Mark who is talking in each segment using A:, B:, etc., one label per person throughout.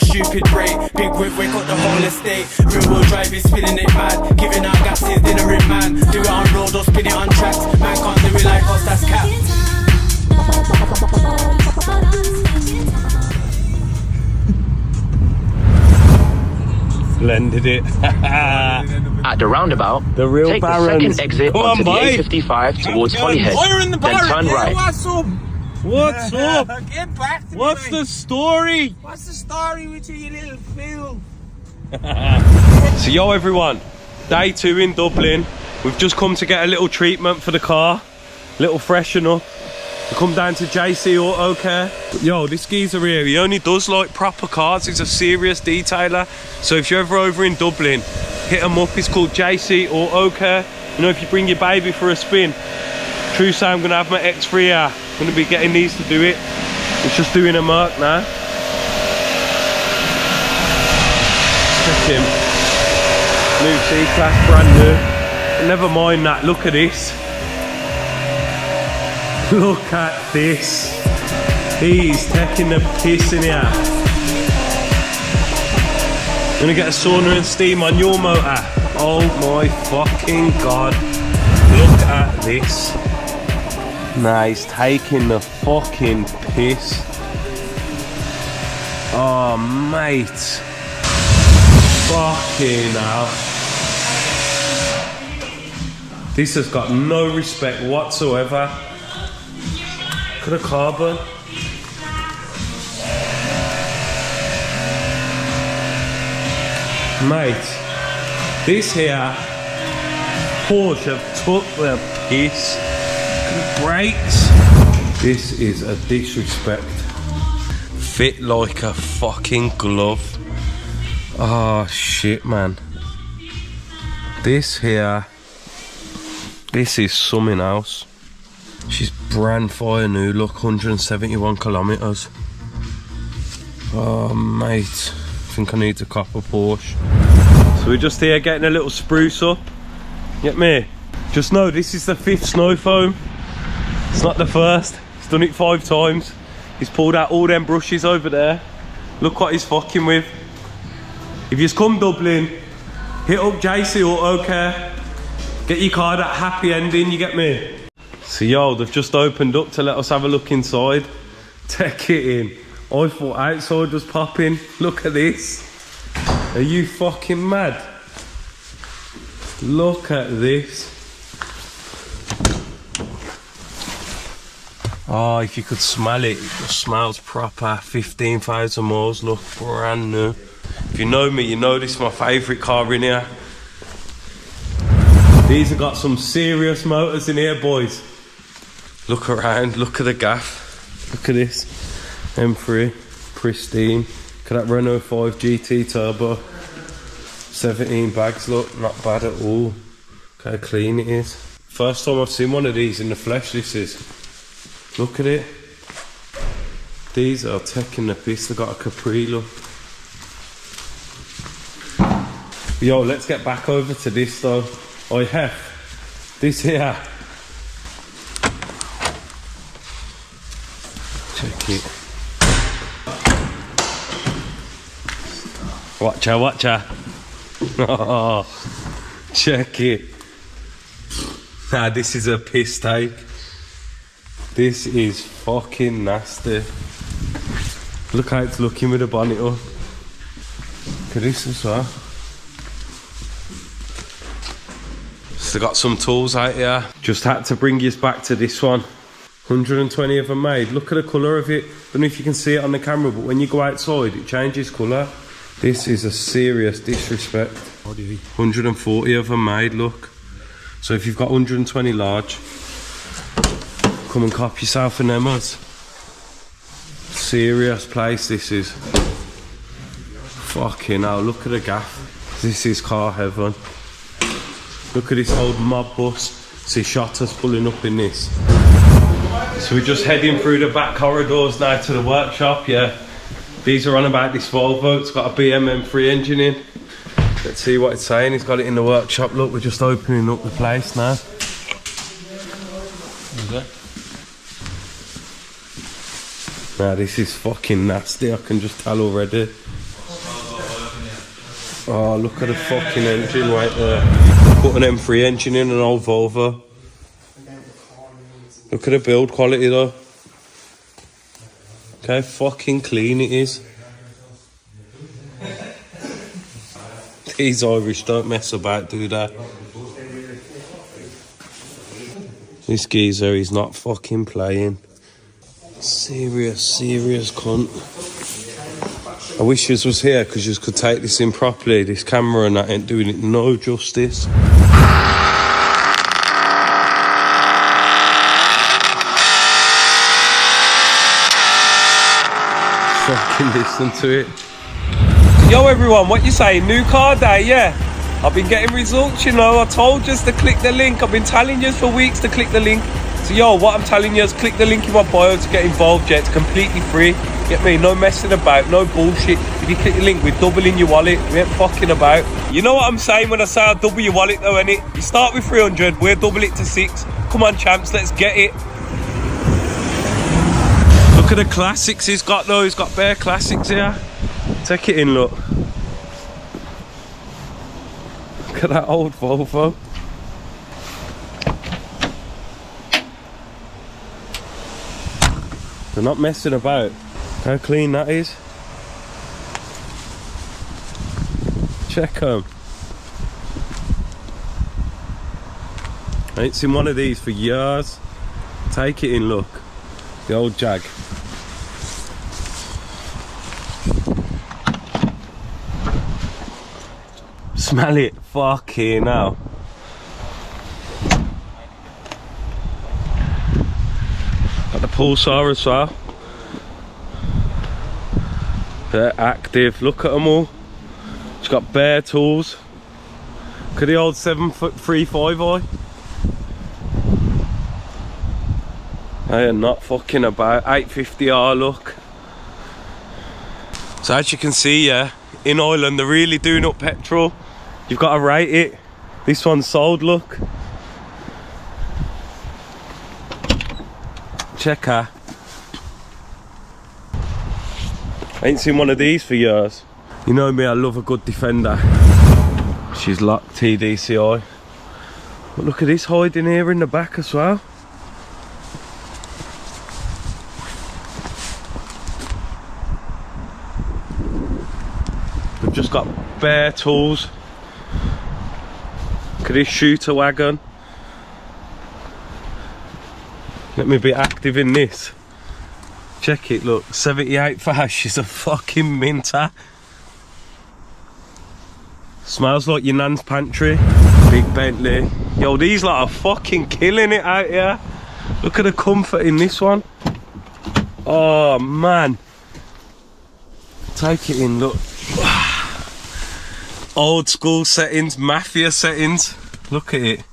A: stupid break. Big whip, wake up the whole estate. Real wheel drive is spinning it mad. Giving out gases, dinner it man. Do it on road or spin it on tracks. Man can't do it like us, that's cap.
B: Blended it.
C: At the roundabout,
B: the real
C: take
B: Barons.
C: the second exit
B: Come
C: onto
B: on,
C: the A55 towards Holyhead. Then turn right.
B: What's up?
D: Get back to me,
B: What's
D: mate.
B: the story?
D: What's the story with you little fool?
B: So yo everyone, day 2 in Dublin. We've just come to get a little treatment for the car, little freshen up. We come down to JC Auto Care. Yo, this geezer here, he only does like proper cars. He's a serious detailer. So if you're ever over in Dublin, hit him up. It's called JC Auto Care. You know, if you bring your baby for a spin. True say I'm gonna have my X3 here. I'm gonna be getting these to do it. It's just doing a mark now. Check him. New C-Class, brand new. Never mind that, look at this. Look at this. He's taking the piss in here. Gonna get a sauna and steam on your motor. Oh my fucking god. Look at this. Nah, he's taking the fucking piss. Oh mate. Fucking hell. This has got no respect whatsoever. Look at the carbon. Mate, this here Porsche have took the piss. Brakes. This is a disrespect. Fit like a fucking glove. Oh shit, man. This here, this is something else. She's brand fire new, look, 171 kilometers. Oh mate, I think I need to cop a Porsche. So we're just here getting a little spruce up. Get me? Just know this is the 5th snow foam. It's not the first. He's done it 5 times. He's pulled out all them brushes over there. Look what he's fucking with. If you've come Dublin, hit up JC Auto Care. Get your car that happy ending, you get me? So yo, they've just opened up to let us have a look inside. Take it in. I thought outside was popping. Look at this. Are you fucking mad? Look at this. Oh, if you could smell it, it just smells proper. 15,000 miles, look, brand new. If you know me, you know this is my favourite car in here. These have got some serious motors in here, boys. Look around, look at the gaff. Look at this. M3, pristine. Look at that Renault 5 GT Turbo. 17 bags, look, not bad at all. Look how clean it is. First time I've seen one of these in the flesh, this is. Look at it. These are taking the piss. They've got a Capri look. Yo, let's get back over to this though. I have this here. Check it. Watch out, watch out. Oh, check it. Nah, this is a piss take. This is fucking nasty. Look how it's looking with the bonnet up. Look at this as well. So got some tools out here. Just had to bring you back to this one. 120 of them made. Look at the colour of it. Don't know if you can see it on the camera, but when you go outside, it changes colour. This is a serious disrespect. 140 of them made, look. So if you've got 120 large, come and cop yourself in them us. Serious place this is. Fucking hell, look at the gaff. This is car heaven. Look at this old mob bus. See shotters pulling up in this. So we're just heading through the back corridors now to the workshop, yeah. These are on about this Volvo. It's got a BM-M3 engine in. Let's see what it's saying. He's got it in the workshop. Look, we're just opening up the place now. Now this is fucking nasty, I can just tell already. Oh, look at the fucking engine right there. Put an M3 engine in an old Volvo. Look at the build quality though. Look how fucking clean it is. These Irish don't mess about, do they? This geezer, he's not fucking playing. Serious cunt. I wish yous was here because yous could take this in properly. This camera and that ain't doing it no justice. Fucking listen to it. Yo everyone, what you saying? New car day, yeah? I've been getting results, you know. I told you to click the link. I've been telling you for weeks to click the link. So yo, what I'm telling you is click the link in my bio to get involved, yeah. It's completely free. Get me? No messing about, no bullshit. If you click the link, we're doubling your wallet. We ain't fucking about. You know what I'm saying when I say I'll double your wallet though, innit? You start with 300, we'll double it to 6. Come on champs, let's get it. Look at the classics he's got though. He's got bare classics here. Take it in, look. Look at that old Volvo. They're not messing about. How clean that is. Check them. I ain't seen one of these for years. Take it in, look. The old Jag. Smell it, fucking hell. Got the Pulsar as well. They're active, look at them all. It's got bare tools. Look at the old 7.35i. They are not fucking about. 850R, look. So as you can see, yeah, in Ireland they're really doing up petrol. You've got to rate it. This one's sold, look. Check her. I ain't seen one of these for years. You know me, I love a good defender. She's locked TDCI. But look at this hiding here in the back as well. We've just got bare tools. Look at this shooter wagon. Let me be active in this. Check it, look, 78 Fash, she's a fucking minter. Smells like your nan's pantry. Big Bentley. Yo, these lot are fucking killing it out here. Look at the comfort in this one. Oh man. Take it in, look. Old school settings, mafia settings. Look at it.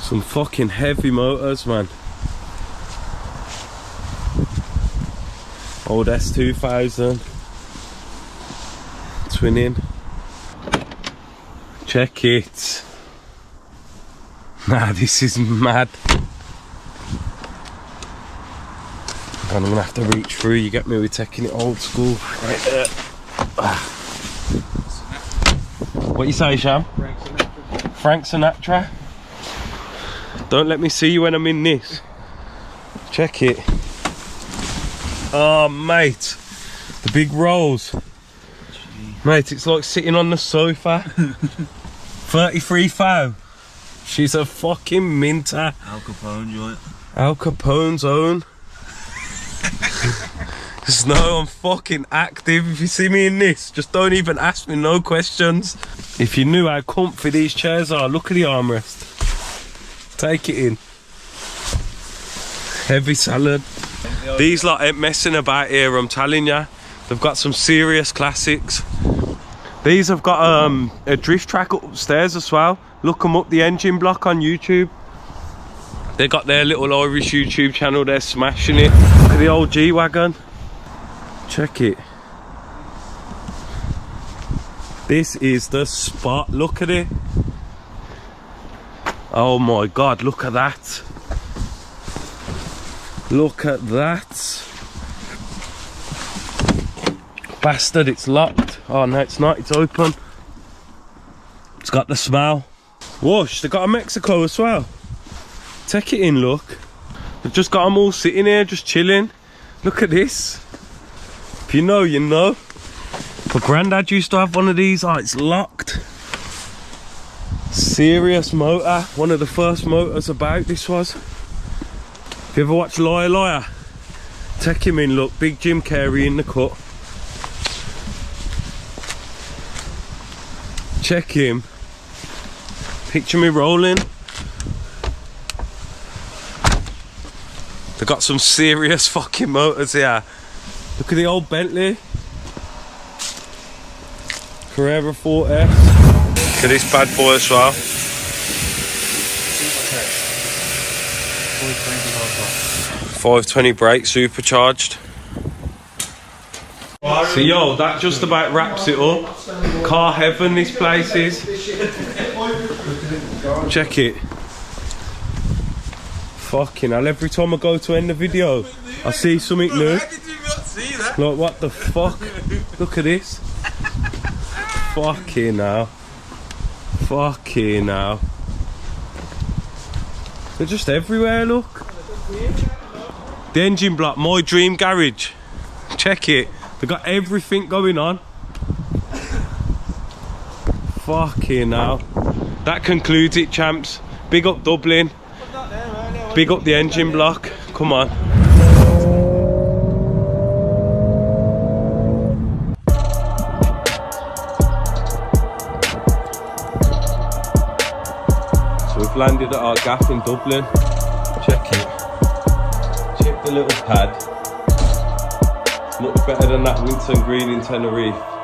B: Some fucking heavy motors, man. Old S2000. Twinning. Check it. Nah, this is mad. And I'm gonna have to reach through, you get me, we're taking it old school. Right there. What you say, Sham? Frank Sinatra. Don't let me see you when I'm in this. Check it. Oh, mate. The big rolls. Mate, it's like sitting on the sofa. 33 thou. She's a fucking minter.
E: Al Capone joint.
B: Al Capone's own. Just know I'm fucking active. If you see me in this, just don't even ask me no questions. If you knew how comfy these chairs are, look at the armrest. Take it in. Heavy salad. These lot ain't messing about here, I'm telling ya. They've got some serious classics. These have got a drift track upstairs as well. Look them up, the Engine Block on YouTube. They got their little Irish YouTube channel, they're smashing it. Look at the old G-Wagon. Check it. This is the spot, look at it. Oh my God, look at that. Look at that. Bastard, it's locked. Oh no, it's not, it's open. It's got the smell. Whoosh, they got a Mexico as well. Take it in, look. They've just got them all sitting here, just chilling. Look at this. If you know, you know. My granddad used to have one of these. Oh, it's locked. Serious motor. One of the first motors about, this was. If you ever watched Liar Liar, take him in, look. Big Jim Carrey in the cut. Check him. Picture me rolling. They've got some serious fucking motors here. Look at the old Bentley. Carrera 4S. Look at this bad boy as well. 520 brake, supercharged. So yo, that just about wraps it up. Car heaven this place is. Check it. Fucking hell, every time I go to end the video, I see something new.
D: How did you not see that?
B: Like, what the fuck? Look at this. Fucking hell. Fucking hell. They're just everywhere, look. The engine block, my dream garage. Check it. They've got everything going on. Fucking hell. That concludes it, champs. Big up Dublin. Big up the engine block. Come on. So we've landed at our gaff in Dublin. Check it. Check the little pad. It's much better than that Winton Green in Tenerife.